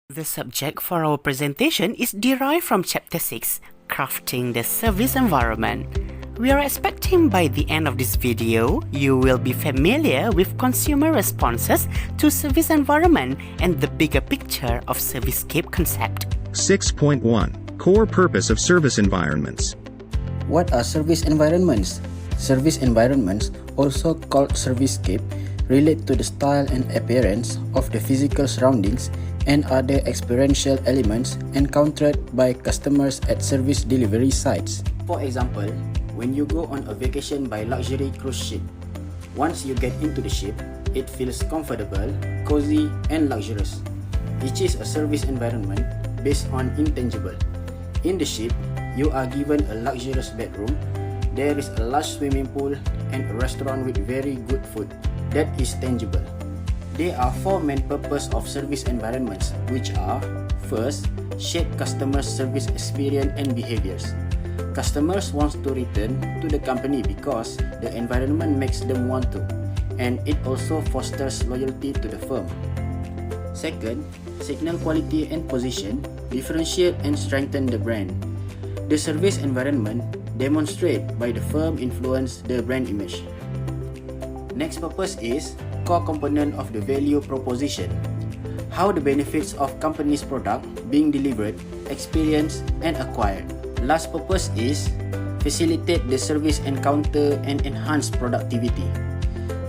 The subject for our presentation is derived from Chapter 6, Crafting the Service Environment. We are expecting by the end of this video, you will be familiar with consumer responses to service environment and the bigger picture of servicescape concept. 6.1 Core Purpose of Service Environments. What are service environments? Service environments, also called servicescape, relate to the style and appearance of the physical surroundings and other experiential elements encountered by customers at service delivery sites. For example, when you go on a vacation by luxury cruise ship, once you get into the ship, it feels comfortable, cozy, and luxurious. It is a service environment based on intangible. In the ship, you are given a luxurious bedroom, there is a large swimming pool, and a restaurant with very good food. That is tangible. There are four main purposes of service environments, which are: first, shape customers' service experience and behaviors. Customers want to return to the company because the environment makes them want to, and it also fosters loyalty to the firm. Second, signal quality and position, differentiate and strengthen the brand. The service environment demonstrates by the firm influence the brand image. Next purpose is core component of the value proposition. How the benefits of company's product being delivered, experienced, and acquired. Last purpose is facilitate the service encounter and enhance productivity.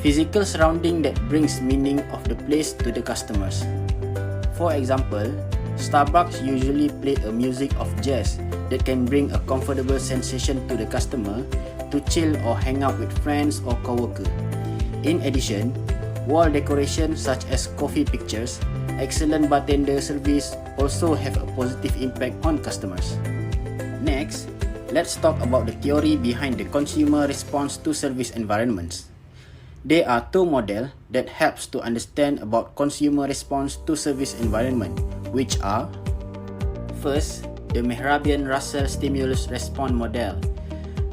Physical surrounding that brings meaning of the place to the customers. For example, Starbucks usually play a music of jazz that can bring a comfortable sensation to the customer to chill or hang out with friends or coworker. In addition, wall decoration such as coffee pictures, excellent bartender service also have a positive impact on customers. Next, let's talk about the theory behind the consumer response to service environments. There are two models that helps to understand about consumer response to service environment, which are: first, the Mehrabian-Russell stimulus response model.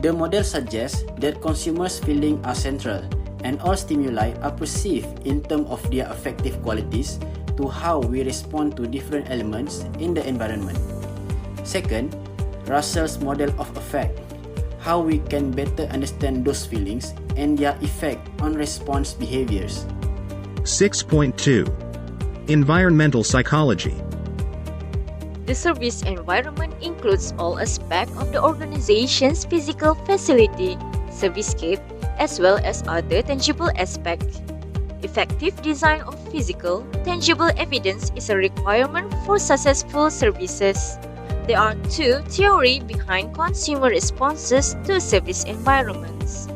The model suggests that consumers' feelings are central, and all stimuli are perceived in terms of their affective qualities to how we respond to different elements in the environment. Second, Russell's model of affect, how we can better understand those feelings and their effect on response behaviors. 6.2 Environmental Psychology. The service environment includes all aspects of the organization's physical facility, servicescape, as well as other tangible aspects. Effective design of physical, tangible evidence is a requirement for successful services. There are two theories behind consumer responses to service environments.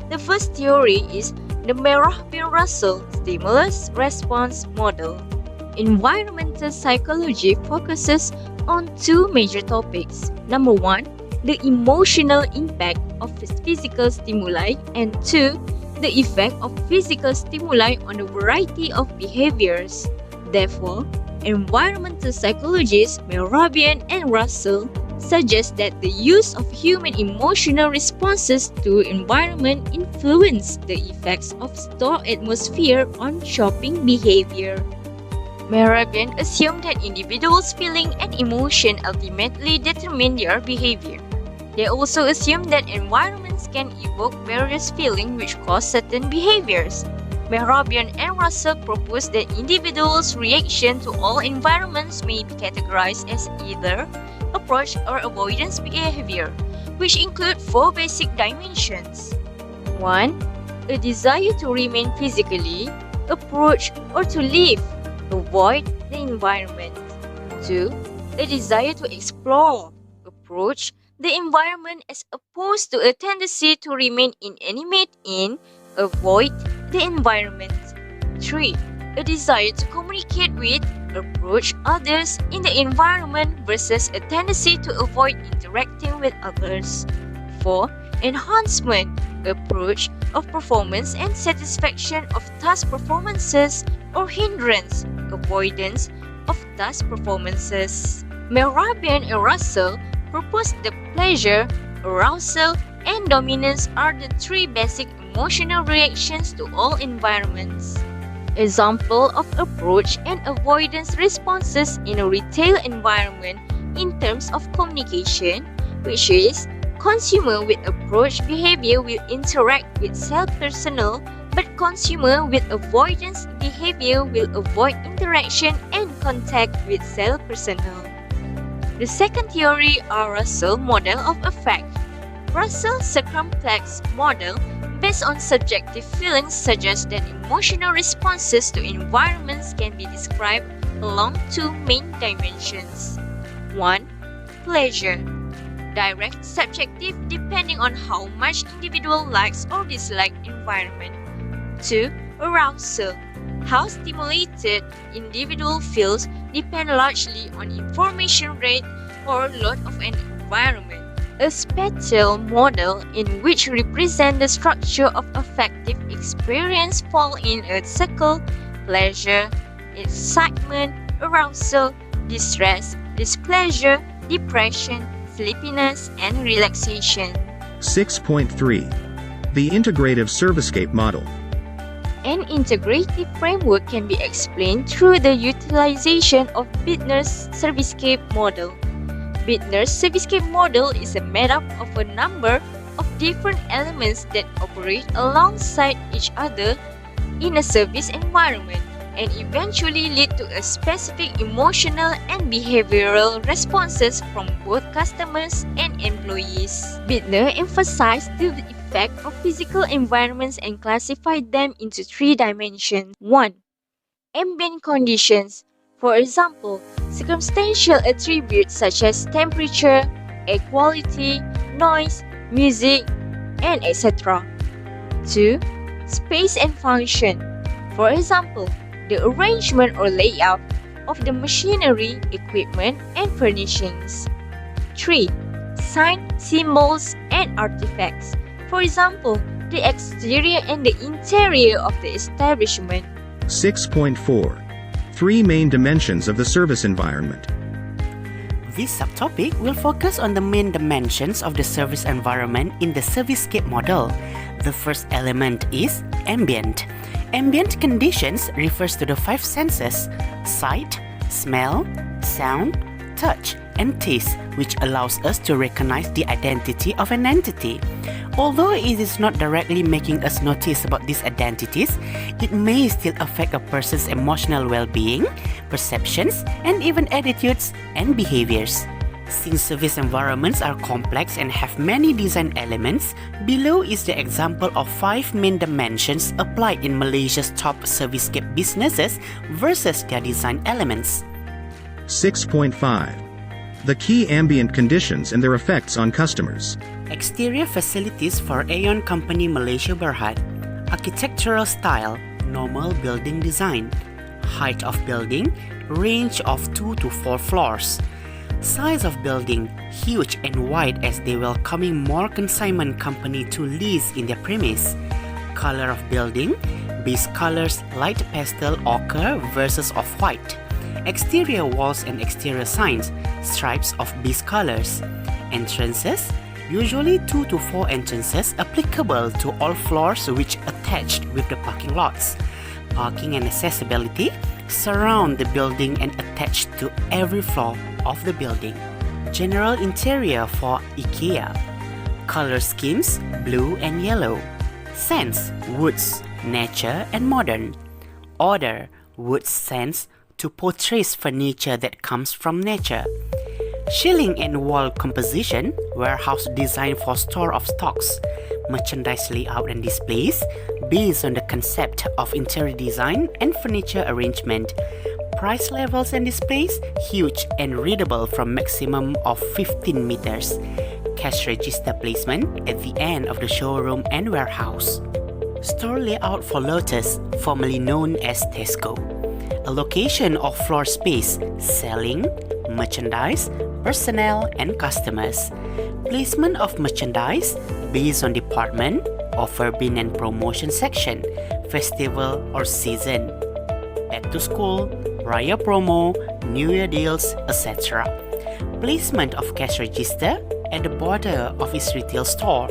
The first theory is the Mehrabian-Russell stimulus response model. Environmental psychology focuses on two major topics. Number one, the emotional impact of physical stimuli, and two, the effect of physical stimuli on a variety of behaviors. Therefore, environmental psychologists Mehrabian and Russell suggest that the use of human emotional responses to environment influence the effects of store atmosphere on shopping behavior. Mehrabian assumed that individuals' feeling and emotion ultimately determine their behavior. They also assume that environments can evoke various feelings which cause certain behaviors. Mehrabian and Russell propose that individuals' reaction to all environments may be categorized as either approach or avoidance behavior, which include four basic dimensions. 1. A desire to remain physically, approach, or to leave, avoid the environment. 2. A desire to explore, approach the environment as opposed to a tendency to remain inanimate in, avoid the environment. 3. A desire to communicate with, approach others in the environment versus a tendency to avoid interacting with others. 4. Enhancement, approach of performance and satisfaction of task performances, or hindrance, avoidance of task performances. Mehrabian and Russell propose the pleasure, arousal, and dominance are the three basic emotional reactions to all environments. Example of approach and avoidance responses in a retail environment in terms of communication, which is consumer with approach behavior will interact with sales personnel, but consumer with avoidance behavior will avoid interaction and contact with sales personnel. The second theory are Russell model of affect. Russell's circumflex model based on subjective feelings suggests that emotional responses to environments can be described along two main dimensions. 1. Pleasure. Direct subjective depending on how much individual likes or dislikes environment. 2. Arousal. How stimulated individual feels depend largely on information rate or load of an environment. A spatial model in which represent the structure of affective experience fall in a circle: pleasure, excitement, arousal, distress, displeasure, depression, sleepiness, and relaxation. 6.3. The Integrative Servicescape Model. An integrative framework can be explained through the utilization of Bittner's Servicescape model. Bittner's Servicescape model is made up of a number of different elements that operate alongside each other in a service environment and eventually lead to a specific emotional and behavioral responses from both customers and employees. Bittner emphasized the effect of physical environments and classified them into three dimensions. 1. Ambient conditions. For example, circumstantial attributes such as temperature, air quality, noise, music, and etc. 2. Space and function. For example, the arrangement or layout of the machinery, equipment, and furnishings. 3. Sign, symbols, and artifacts. For example, the exterior and the interior of the establishment. 6.4. Three main dimensions of the service environment. This subtopic will focus on the main dimensions of the service environment in the Servicescape model. The first element is ambient. Ambient conditions refers to the five senses: sight, smell, sound, touch, and taste, which allows us to recognize the identity of an entity. Although it is not directly making us notice about these identities, it may still affect a person's emotional well-being, perceptions, and even attitudes and behaviors. Since service environments are complex and have many design elements, below is the example of 5 main dimensions applied in Malaysia's top Servicescape businesses versus their design elements. 6.5. The key ambient conditions and their effects on customers. Exterior facilities for Aeon Company Malaysia Berhad. Architectural style, normal building design. Height of building, range of 2 to 4 floors. Size of building, huge and wide as they welcoming more consignment company to lease in their premise. Color of building, base colors light pastel ochre versus off-white. Exterior walls and exterior signs, stripes of base colors. Entrances, usually 2 to 4 entrances applicable to all floors which attached with the parking lots. Parking and accessibility surround the building and attached to every floor of the building. General interior for IKEA. Color schemes, blue and yellow. Scents, woods, nature and modern. Order, wood scents to portray furniture that comes from nature. Shielding and wall composition, warehouse design for store of stocks. Merchandise layout and displays based on the concept of interior design and furniture arrangement. Price levels and displays huge and readable from maximum of 15 meters. Cash register placement at the end of the showroom and warehouse. Store layout for Lotus, formerly known as Tesco. Allocation of floor space, selling, merchandise, personnel, and customers. Placement of merchandise based on department, offer bin and promotion section, festival or season. Back to school, Raya promo, New Year deals, etc. Placement of cash register at the border of its retail store.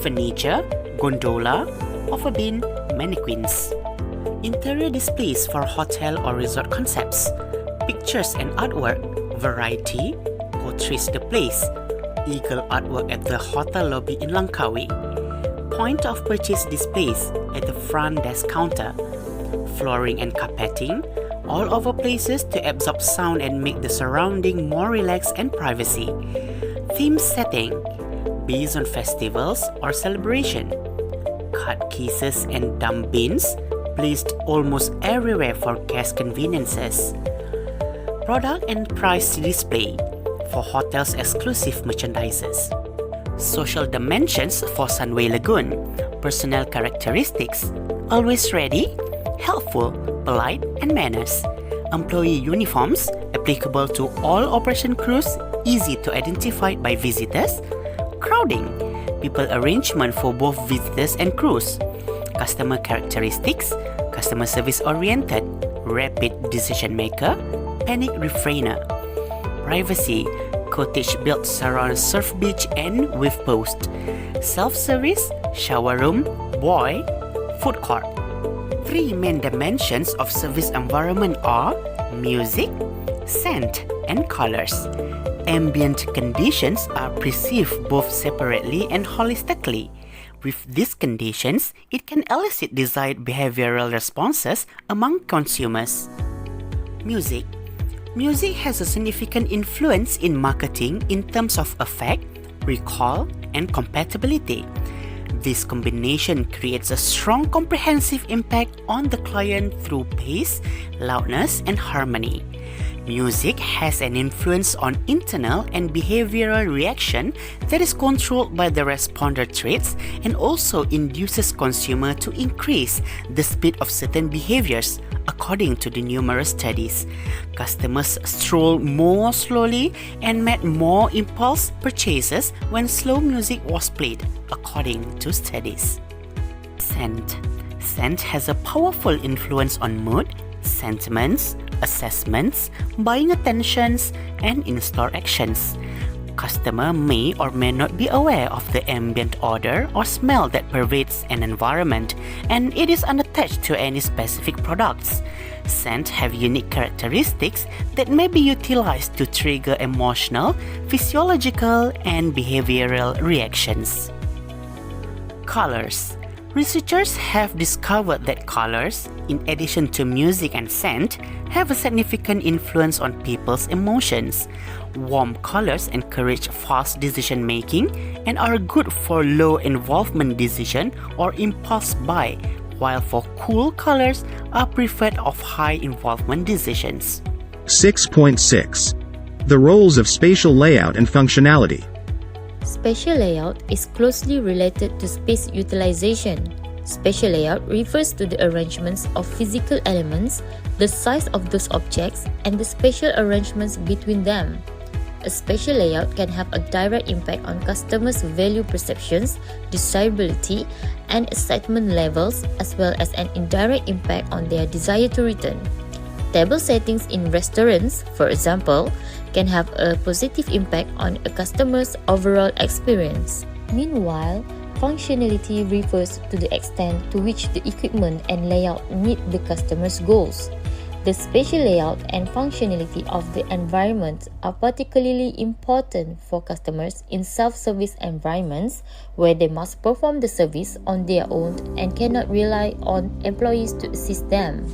Furniture, gondola, offer bin, mannequins. Interior displays for hotel or resort concepts. Pictures and artwork, variety, portrays the place. Eagle artwork at the hotel lobby in Langkawi. Point of purchase displays at the front desk counter. Flooring and carpeting, all over places to absorb sound and make the surrounding more relaxed and privacy. Theme setting, based on festivals or celebration. Card cases and dump bins, placed almost everywhere for guest conveniences. Product and price display for hotels' exclusive merchandises. Social dimensions for Sunway Lagoon. Personnel characteristics, always ready, helpful, polite, and manners. Employee uniforms, applicable to all operation crews, easy to identify by visitors. Crowding, people arrangement for both visitors and crews. Customer characteristics, customer service oriented, rapid decision maker, panic refrainer. Privacy, cottage built surround surf beach and wave post. Self-service, shower room, buoy, food court. Three main dimensions of service environment are music, scent, and colors. Ambient conditions are perceived both separately and holistically. With these conditions, it can elicit desired behavioral responses among consumers. Music. Music has a significant influence in marketing in terms of effect, recall, and compatibility. This combination creates a strong comprehensive impact on the client through pace, loudness, and harmony. Music has an influence on internal and behavioral reaction that is controlled by the responder traits and also induces consumer to increase the speed of certain behaviors. According to the numerous studies, customers stroll more slowly and made more impulse purchases when slow music was played, according to studies. Scent. Scent has a powerful influence on mood, sentiments, assessments, buying attentions, and in-store actions. Customer may or may not be aware of the ambient odor or smell that pervades an environment, and it is unattached to any specific products. Scent have unique characteristics that may be utilized to trigger emotional, physiological, and behavioral reactions. Colors. Researchers have discovered that colors, in addition to music and scent, have a significant influence on people's emotions. Warm colors encourage fast decision-making and are good for low-involvement decision or impulse buy, while for cool colors are preferred of high-involvement decisions. 6.6. The roles of spatial layout and functionality. Spatial layout is closely related to space utilization. Spatial layout refers to the arrangements of physical elements, the size of those objects, and the spatial arrangements between them. A spatial layout can have a direct impact on customers' value perceptions, desirability, and excitement levels, as well as an indirect impact on their desire to return. Table settings in restaurants, for example, can have a positive impact on a customer's overall experience. Meanwhile, functionality refers to the extent to which the equipment and layout meet the customer's goals. The spatial layout and functionality of the environment are particularly important for customers in self-service environments where they must perform the service on their own and cannot rely on employees to assist them.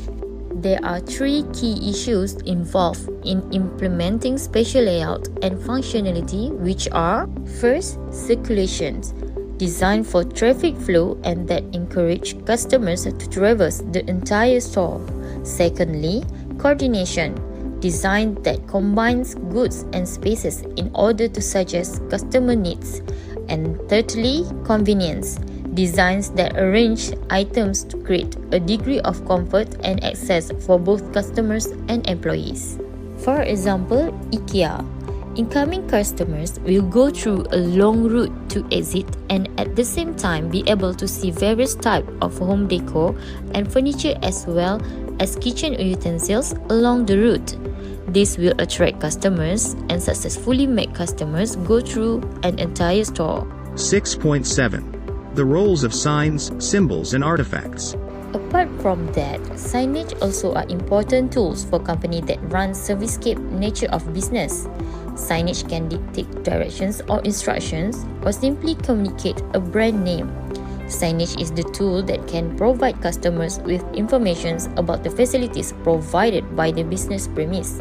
There are three key issues involved in implementing spatial layout and functionality, which are: first, circulations, designed for traffic flow and that encourage customers to traverse the entire store. Secondly, coordination, design that combines goods and spaces in order to suggest customer needs. And thirdly, convenience, designs that arrange items to create a degree of comfort and access for both customers and employees. For example, IKEA. Incoming customers will go through a long route to exit and at the same time be able to see various types of home decor and furniture as well as kitchen utensils along the route. This will attract customers and successfully make customers go through an entire store. 6.7. The roles of signs, symbols, and artifacts. Apart from that, signage also are important tools for company that run servicescape nature of business. Signage can dictate directions or instructions or simply communicate a brand name. Signage is the tool that can provide customers with information about the facilities provided by the business premise.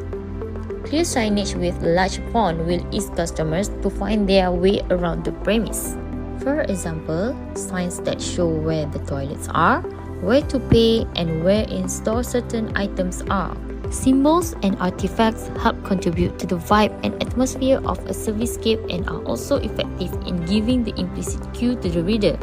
Clear signage with large font will ease customers to find their way around the premise. For example, signs that show where the toilets are, where to pay, and where in store certain items are. Symbols and artifacts help contribute to the vibe and atmosphere of a servicescape and are also effective in giving the implicit cue to the reader.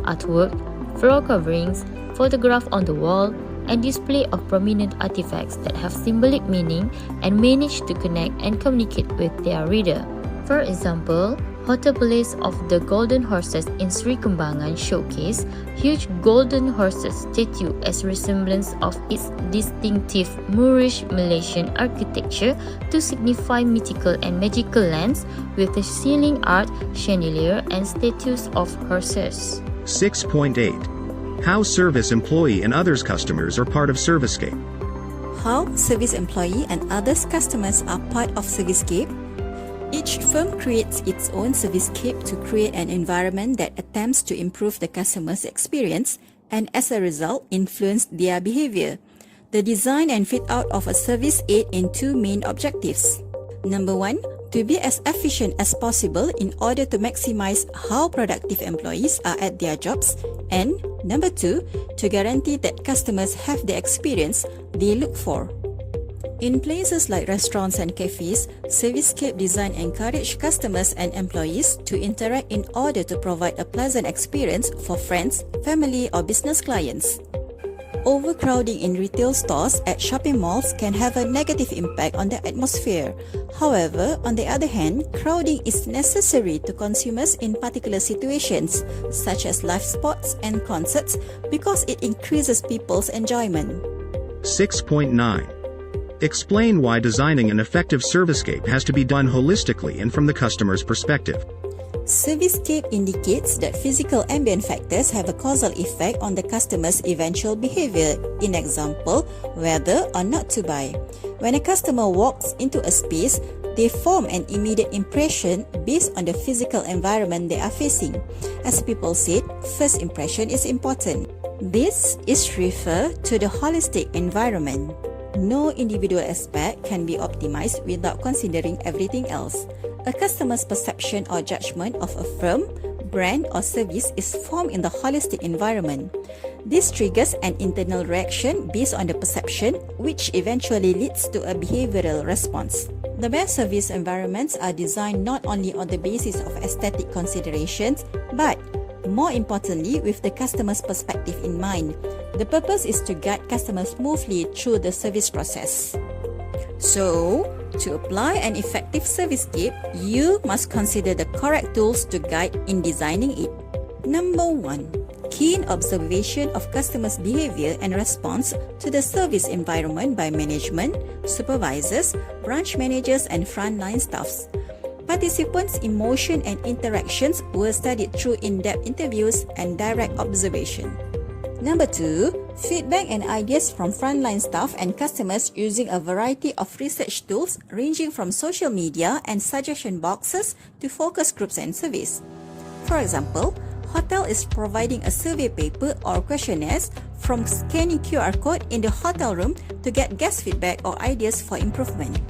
Artwork, floor coverings, photograph on the wall, and display of prominent artifacts that have symbolic meaning and manage to connect and communicate with their reader. For example, Hotel Palace of the Golden Horses in Sri Kembangan showcase huge golden horses statue as resemblance of its distinctive Moorish Malaysian architecture to signify mythical and magical lands with the ceiling art, chandelier, and statues of horses. 6.8. How service employee and others customers are part of Servicescape. How service employee and others customers are part of Servicescape. Each firm creates its own servicescape to create an environment that attempts to improve the customer's experience and as a result influence their behavior. The design and fit out of a service aid in two main objectives. Number one, to be as efficient as possible in order to maximize how productive employees are at their jobs, and number two, to guarantee that customers have the experience they look for. In places like restaurants and cafes, Servicescape design encourage customers and employees to interact in order to provide a pleasant experience for friends, family, or business clients. Overcrowding in retail stores at shopping malls can have a negative impact on the atmosphere. However, on the other hand, crowding is necessary to consumers in particular situations, such as live sports and concerts, because it increases people's enjoyment. 6.9. Explain why designing an effective servicescape has to be done holistically and from the customer's perspective. Servicescape indicates that physical ambient factors have a causal effect on the customer's eventual behavior. In example, whether or not to buy. When a customer walks into a space, they form an immediate impression based on the physical environment they are facing. As people said, first impression is important. This is referred to the holistic environment. No individual aspect can be optimized without considering everything else. A customer's perception or judgment of a firm, brand, or service is formed in the holistic environment. This triggers an internal reaction based on the perception, which eventually leads to a behavioral response. The best service environments are designed not only on the basis of aesthetic considerations, but more importantly, with the customer's perspective in mind. The purpose is to guide customers smoothly through the service process. So, to apply an effective servicescape, you must consider the correct tools to guide in designing it. Number 1. Keen observation of customers' behavior and response to the service environment by management, supervisors, branch managers, and frontline staffs. Participants' emotion and interactions were studied through in-depth interviews and direct observation. Number 2. Feedback and ideas from frontline staff and customers using a variety of research tools ranging from social media and suggestion boxes to focus groups and surveys. For example, hotel is providing a survey paper or questionnaires from scanning QR code in the hotel room to get guest feedback or ideas for improvement.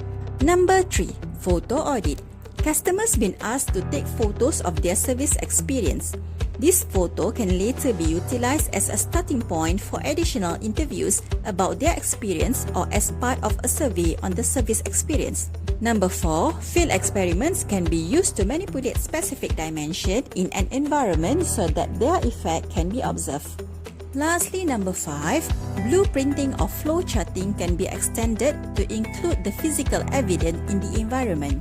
Number 3. Photo audit. Customers been asked to take photos of their service experience. This photo can later be utilized as a starting point for additional interviews about their experience or as part of a survey on the service experience. Number 4. Field experiments can be used to manipulate specific dimension in an environment so that their effect can be observed. Lastly, number 5. Blueprinting or flowcharting can be extended to include the physical evidence in the environment.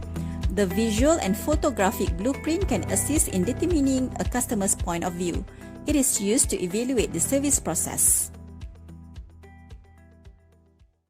The visual and photographic blueprint can assist in determining a customer's point of view. It is used to evaluate the service process.